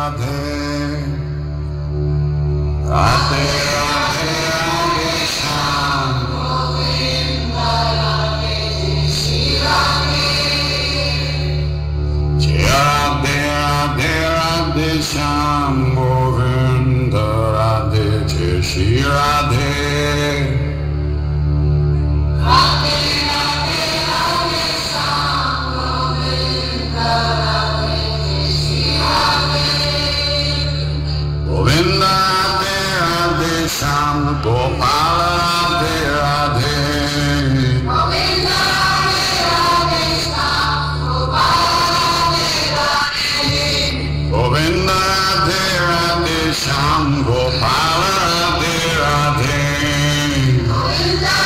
Radhe Radhe Radhe Shyam Govinda Radhe Shri Radhe Radhe Radhe Radhe Shyam Govinda Radhe Shri Radhe Govinda Radhe Radhe Shyam Gopala Radhe Radhe Govinda Radhe Radhe Shyam Gopala Radhe Radhe Govinda Radhe Radhe Shyam Gopala Radhe Radhe Govinda